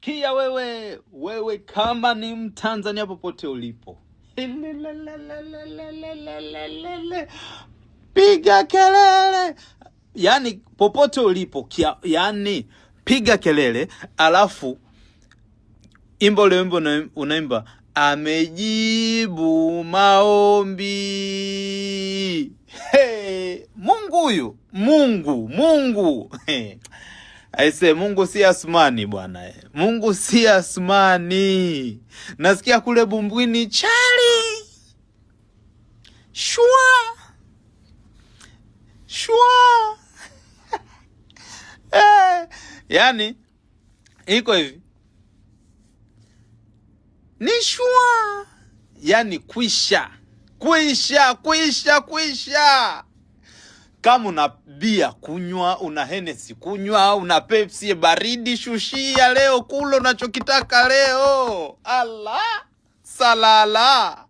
sikia wewe kama ni Mtanzania popote ulipo, piga kelele. Yani popote ulipo, yani piga kelele, alafu imba ule wimbo unaimba amejibu maombi. Hey, Mungu huyu, Mungu. Aise, Mungu si Asmani bwana. Mungu si Asmani. Nasikia kule Bumbwini chali. Shua. Yani iko hivi. Ni shua. Yani kwisha. Kama una bia kunywa, una Hennessy kunywa, una Pepsi baridi shushia leo, kula unachokitaka leo. Allah salala.